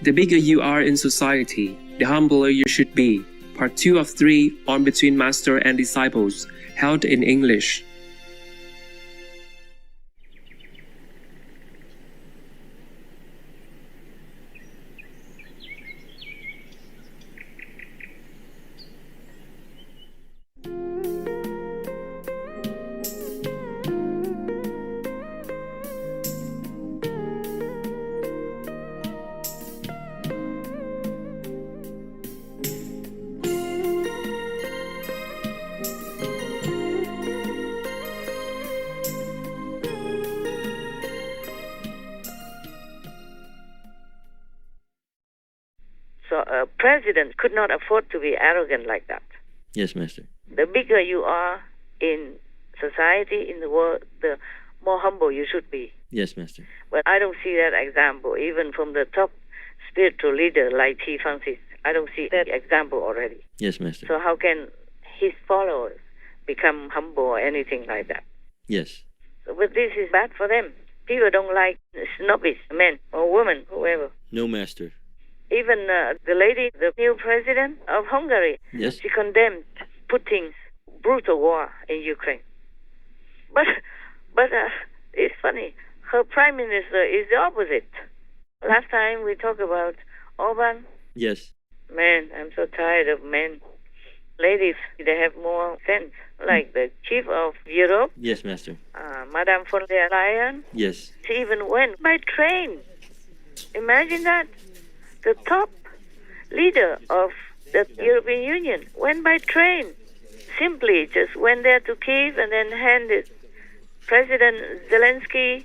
The bigger you are in society, the humbler you should be. Part 2 of 3 on Between Master and Disciples, held in English. So a president could not afford to be arrogant like that. Yes, Master. The bigger you are in society, in the world, the more humble you should be. Yes, Master. But I don't see that example, even from the top spiritual leader like T. Francis. I don't see that example already. Yes, Master. So how can his followers become humble or anything like that? Yes. So, but this is bad for them. People don't like snobbish men or women, whoever. No, Master. Even the lady, the new president of Hungary, Yes. she condemned Putin's brutal war in Ukraine. But it's funny. Her prime minister is the opposite. Last time we talked about Orban. Yes. Man, I'm so tired of men. Ladies, they have more sense. Like the chief of Europe. Yes, Master. Madame von der Leyen. Yes. She even went by train. Imagine that. The top leader of the European Union went by train. Simply just went there to Kyiv and then handed President Zelensky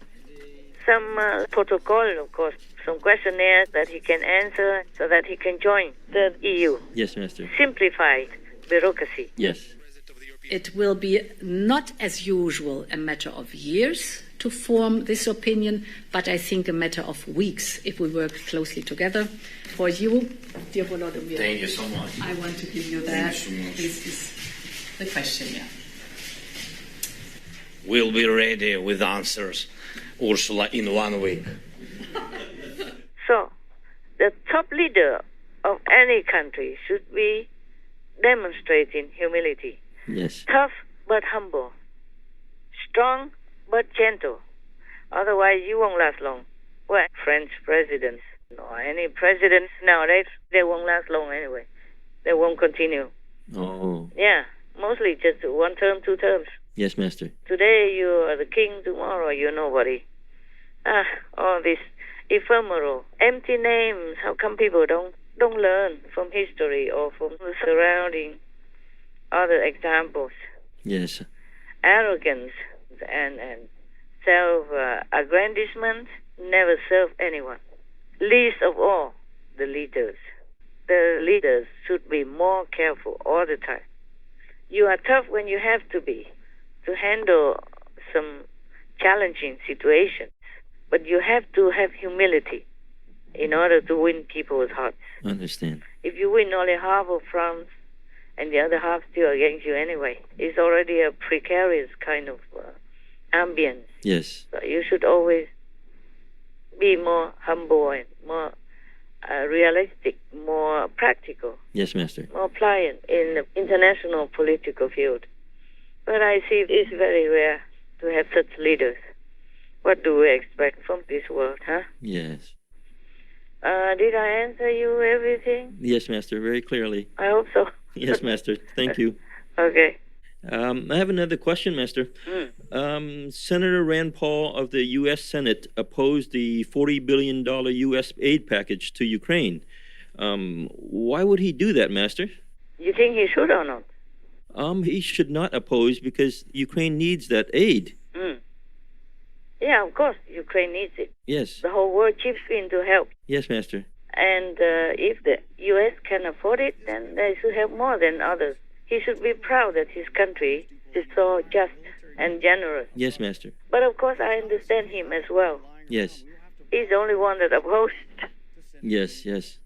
some protocol, of course, some questionnaires that he can answer so that he can join the EU. Yes, Master. Simplified bureaucracy. Yes. It will be not as usual a matter of years to form this opinion, but I think a matter of weeks if we work closely together. For you, dear Volodymyr, thank you so much. I want to give you that. Thank you so much. This is the question, yeah. We'll be ready with answers, Ursula, in 1 week. So, the top leader of any country should be demonstrating humility. Yes. Tough but humble. Strong but gentle. Otherwise, you won't last long. Well, French presidents or any presidents nowadays, they won't last long anyway. They won't continue. Oh. Yeah, mostly just 1 term, 2 terms. Yes, Master. Today you are the king, tomorrow you're nobody. All these ephemeral, empty names. How come people don't learn from history or from the surrounding other examples? Yes. Arrogance and self-aggrandizement never serve anyone. Least of all, the leaders. The leaders should be more careful all the time. You are tough when you have to be, to handle some challenging situations. But you have to have humility in order to win people's hearts. Understand. If you win only half of France and the other half still against you anyway, it's already a precarious kind of ambience. Yes. So you should always be more humble and more realistic, more practical. Yes, Master. More pliant in the international political field. But I see it's very rare to have such leaders. What do we expect from this world, huh? Yes. Did I answer you everything? Yes, Master, very clearly. I hope so. Yes, Master. Thank you. Okay. I have another question, Master. Senator Rand Paul of the U.S. Senate opposed the $40 billion U.S. aid package to Ukraine. Why would he do that, Master? You think he should or not? He should not oppose because Ukraine needs that aid. Yeah, of course, Ukraine needs it. Yes. The whole world chips in to help. Yes, Master. And if the U.S. can afford it, then they should help more than others. He should be proud that his country is so just and generous. Yes, Master. But of course, I understand him as well. Yes. He's the only one that opposed. Yes, yes.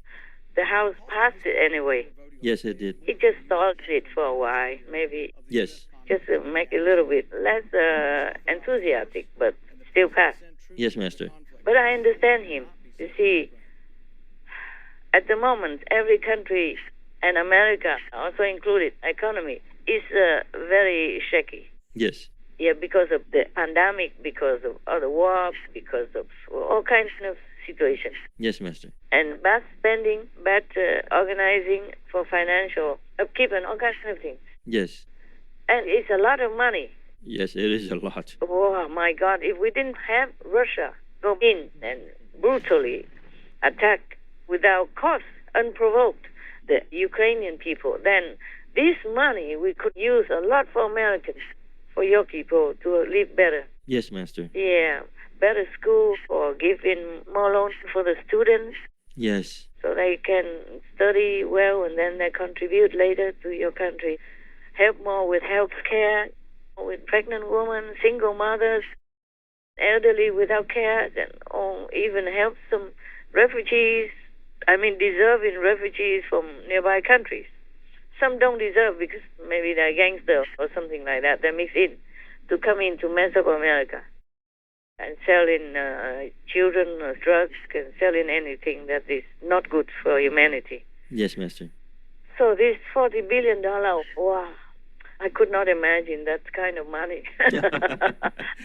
The House passed it anyway. Yes, it did. He just stalled it for a while, maybe. Yes. Just to make it a little bit less enthusiastic, but still passed. Yes, Master. But I understand him. You see, At the moment, every country, and America also included, economy, is very shaky. Yes. Yeah, because of the pandemic, because of other wars, because of all kinds of situations. Yes, Master. And bad spending, bad organizing for financial upkeep and all kinds of things. Yes. And it's a lot of money. Yes, it is a lot. Oh, my God. If we didn't have Russia go in and brutally attack without cause, unprovoked, the Ukrainian people, then this money we could use a lot for Americans, for your people to live better. Yes, Master. Yeah, better school or give in more loans for the students. Yes. So they can study well and then they contribute later to your country. Help more with health care, with pregnant women, single mothers, elderly without care, or even help some refugees, deserving refugees from nearby countries. Some don't deserve because maybe they're gangsters or something like that. They mix in to come into Mesoamerica and selling children or drugs and selling anything that is not good for humanity. Yes, Master. So this $40 billion, wow, I could not imagine that kind of money.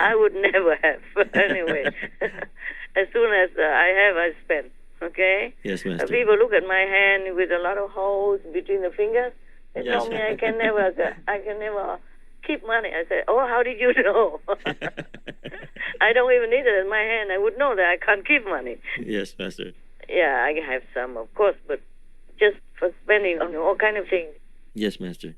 I would never have. Anyway, as soon as I have, I spend. Okay? Yes, Master. People look at my hand with a lot of holes between the fingers. They Yes. tell me I can never keep money. I say, oh, how did you know? I don't even need it in my hand. I would know that I can't keep money. Yes, Master. Yeah, I have some, of course, but just for spending on all kind of things. Yes, Master.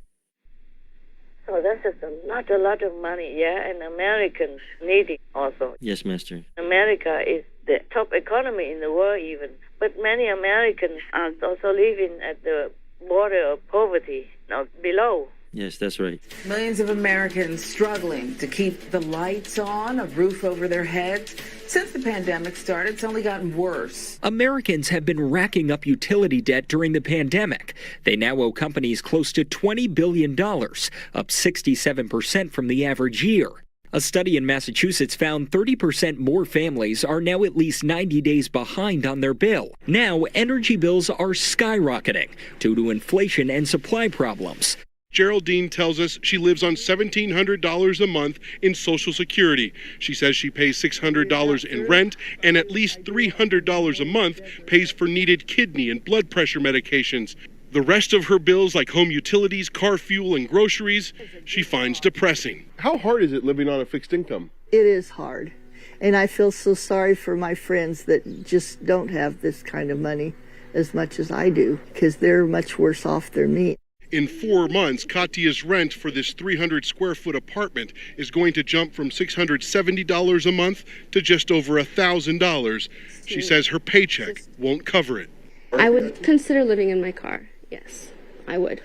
So that's just a lot of money, yeah, and Americans need it also. Yes, Master. America is the top economy in the world even, but many Americans are also living at the border of poverty, now below. Yes, that's right. Millions of Americans struggling to keep the lights on, a roof over their heads. Since the pandemic started, it's only gotten worse. Americans have been racking up utility debt during the pandemic. They now owe companies close to $20 billion, up 67% from the average year. A study in Massachusetts found 30% more families are now at least 90 days behind on their bill. Now, energy bills are skyrocketing due to inflation and supply problems. Geraldine tells us she lives on $1,700 a month in Social Security. She says she pays $600 in rent and at least $300 a month pays for needed kidney and blood pressure medications. The rest of her bills, like home utilities, car fuel, and groceries, she finds depressing. How hard is it living on a fixed income? It is hard. And I feel so sorry for my friends that just don't have this kind of money as much as I do, because they're much worse off than me. In 4 months, Katya's rent for this 300 square foot apartment is going to jump from $670 a month to just over $1,000. She says her paycheck won't cover it. I would consider living in my car. Yes, I would.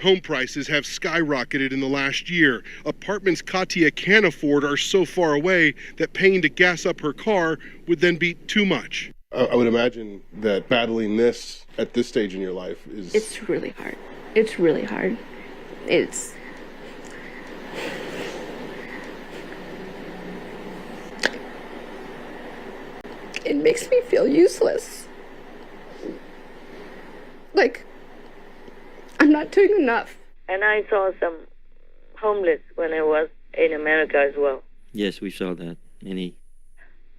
Home prices have skyrocketed in the last year. Apartments Katya can afford are so far away that paying to gas up her car would then be too much. I would imagine that battling this at this stage in your life is... It's really hard. It's really hard. It makes me feel useless. Like, I'm not doing enough. And I saw some homeless when I was in America as well. Yes, we saw that.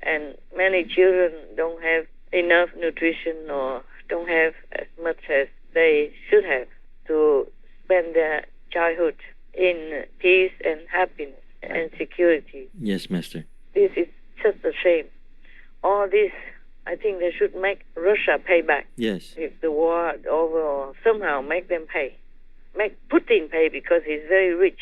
And many children don't have enough nutrition or don't have as much as they should have to spend their childhood in peace and happiness and security. Yes, Master. This is just a shame. All this, I think they should make Russia pay back. Yes. If the war is over, or somehow make them pay. Make Putin pay because he's very rich.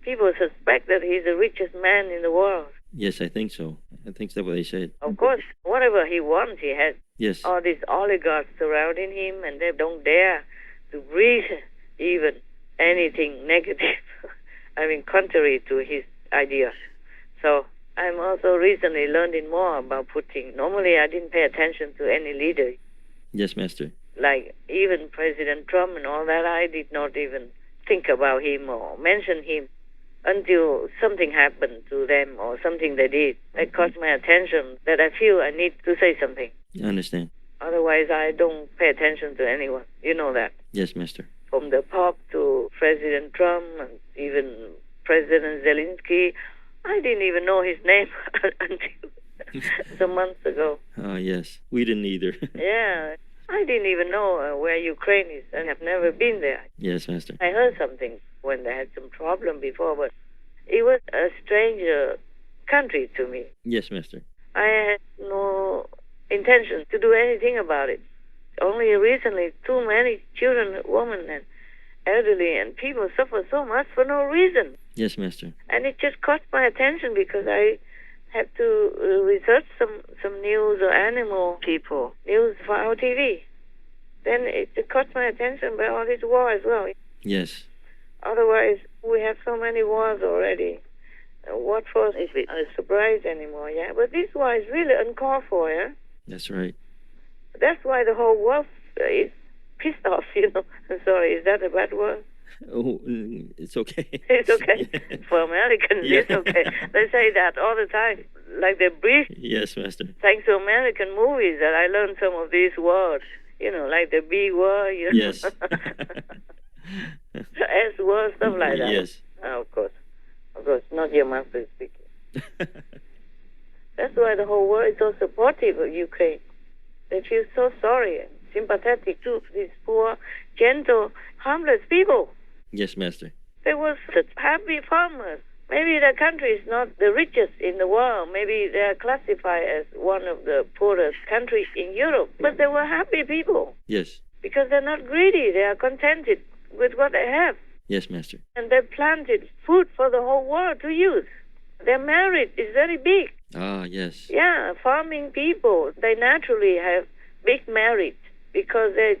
People suspect that he's the richest man in the world. Yes, I think so. I think that's what they said. Of course, whatever he wants, he has. Yes. All these oligarchs surrounding him, and they don't dare to breathe even anything negative. Contrary to his ideas. So I'm also recently learning more about Putin. Normally, I didn't pay attention to any leader. Yes, Master. Like even President Trump and all that, I did not even think about him or mention him until something happened to them or something they did that caught my attention that I feel I need to say something. I understand. Otherwise, I don't pay attention to anyone. You know that. Yes, Master. From the Pope to President Trump and even President Zelensky, I didn't even know his name until some months ago. Yes, we didn't either. Yeah, I didn't even know where Ukraine is, and have never been there. Yes, Master. I heard something when they had some problem before, but it was a stranger country to me. Yes, Master. I had no intention to do anything about it. Only recently, too many children, women, and elderly, and people suffer so much for no reason. Yes, Master. And it just caught my attention because I had to research some news or animal people, news for our TV. Then it caught my attention by all this war as well. Yes. Otherwise, we have so many wars already. What for is a surprise anymore, yeah? But this war is really uncalled for, yeah? That's right. That's why the whole world is pissed off, you know. I'm sorry, is that a bad word? Oh, it's okay. It's okay. For Americans, Yeah. it's okay. They say that all the time. Like they breathe. Yes, Master. Thanks to American movies that I learned some of these words. You know, like the B word, you know. Yes. S word, stuff like that. Yes. Of course. Of course, not your master speaking. That's why the whole world is so supportive of Ukraine. They feel so sorry and sympathetic to these poor, gentle, harmless people. Yes, Master. They were such happy farmers. Maybe their country is not the richest in the world. Maybe they are classified as one of the poorest countries in Europe. But they were happy people Yes. because they're not greedy. They are contented with what they have. Yes, Master. And they planted food for the whole world to use. Their merit is very big. Ah, yes. Yeah, farming people, they naturally have big merit because they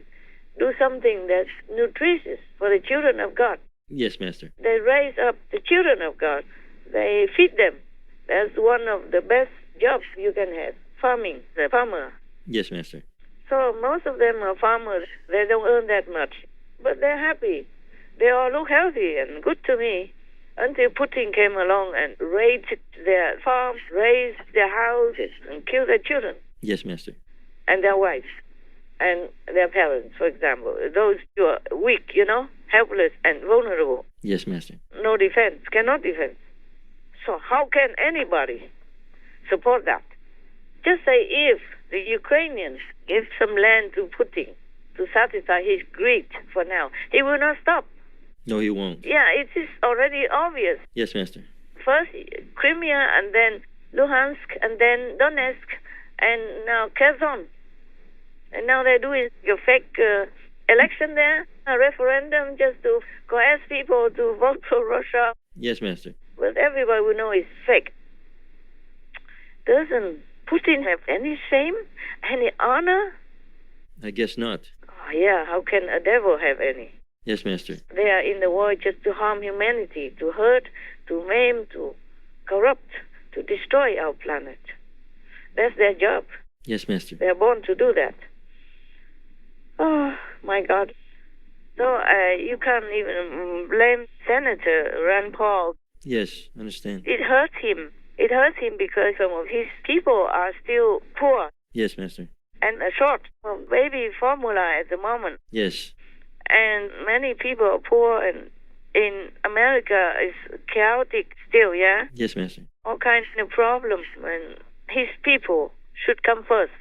do something that's nutritious for the children of God. Yes, Master. They raise up the children of God. They feed them. That's one of the best jobs you can have, farming, the farmer. Yes, Master. So most of them are farmers. They don't earn that much, but they're happy. They all look healthy and good to me until Putin came along and raided their farms, razed their houses, and killed their children Yes, Master. and their wives and their parents, for example. Those who are weak, you know, helpless and vulnerable. Yes, Master. No defense, cannot defend. So how can anybody support that? Just say if the Ukrainians give some land to Putin to satisfy his greed for now, he will not stop. No, he won't. Yeah, it is already obvious. Yes, Master. First Crimea, and then Luhansk, and then Donetsk, and now Kherson. And now they're doing a fake election there, a referendum just to coerce people to vote for Russia. Yes, Master. But everybody will know it's fake. Doesn't Putin have any shame, any honor? I guess not. Oh, yeah, how can a devil have any? Yes, Master. They are in the world just to harm humanity, to hurt, to maim, to corrupt, to destroy our planet. That's their job. Yes, Master. They are born to do that. Oh, my God. So you can't even blame Senator Rand Paul. Yes, understand. It hurts him. It hurts him because some of his people are still poor Yes, Master. and short of baby formula at the moment. Yes. And many people are poor, and in America it's chaotic still, yeah? Yes, Master. All kinds of problems, and his people should come first.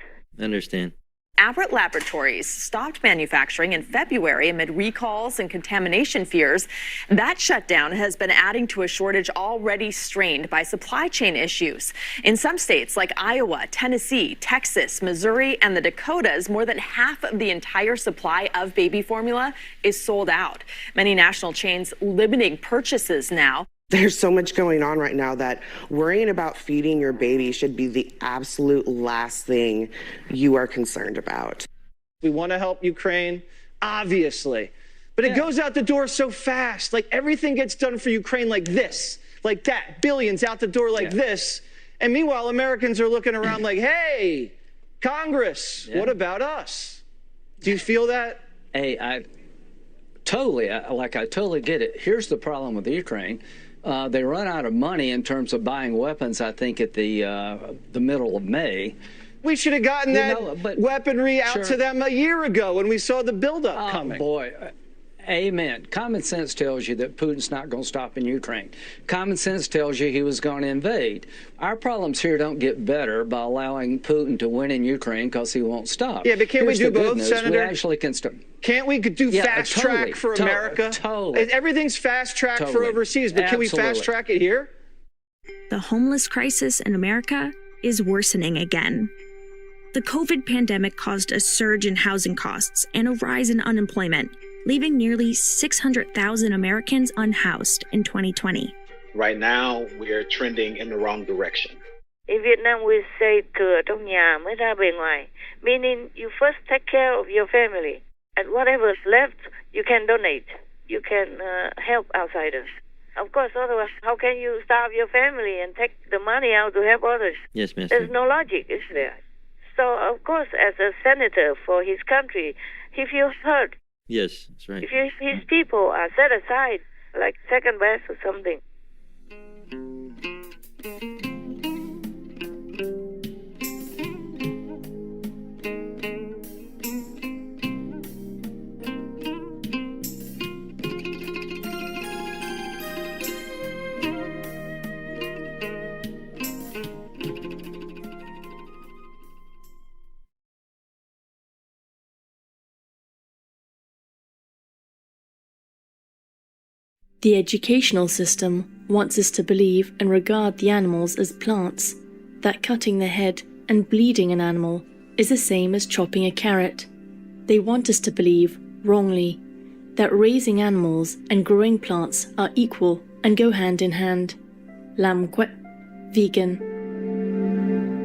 Understand. Abbott Laboratories stopped manufacturing in February amid recalls and contamination fears. That shutdown has been adding to a shortage already strained by supply chain issues. In some states like Iowa, Tennessee, Texas, Missouri, and the Dakotas, more than half of the entire supply of baby formula is sold out. Many national chains limiting purchases now. There's so much going on right now that worrying about feeding your baby should be the absolute last thing you are concerned about. We want to help Ukraine, obviously, but it goes out the door so fast. Like everything gets done for Ukraine like this, like that, billions out the door like this. And meanwhile, Americans are looking around like, hey, Congress, what about us? Do you feel that? Hey, I totally get it. Here's the problem with Ukraine. They run out of money in terms of buying weapons, I think, at the middle of May. We should have gotten that weaponry out to them a year ago when we saw the buildup coming. Boy. Amen. Common sense tells you that Putin's not going to stop in Ukraine. Common sense tells you he was going to invade. Our problems here don't get better by allowing Putin to win in Ukraine because he won't stop. Yeah, but can't we do both, Senator? We actually can stop. Can't we do fast track for America? Totally. Everything's fast track for overseas, but can we fast track it here? The homeless crisis in America is worsening again. The COVID pandemic caused a surge in housing costs and a rise in unemployment, leaving nearly 600,000 Americans unhoused in 2020. Right now, we are trending in the wrong direction. In Vietnam, we say cửa trong nhà mới ra bề ngoài, meaning you first take care of your family, and whatever's left, you can donate. You can help outsiders. Of course, otherwise, how can you starve your family and take the money out to help others? Yes, Master. There's no logic, is there? So, of course, as a senator for his country, he feels hurt. Yes, that's right. If his people are set aside, like second best or something. The educational system wants us to believe and regard the animals as plants, that cutting the head and bleeding an animal is the same as chopping a carrot. They want us to believe, wrongly, that raising animals and growing plants are equal and go hand in hand. Làm quét, vegan,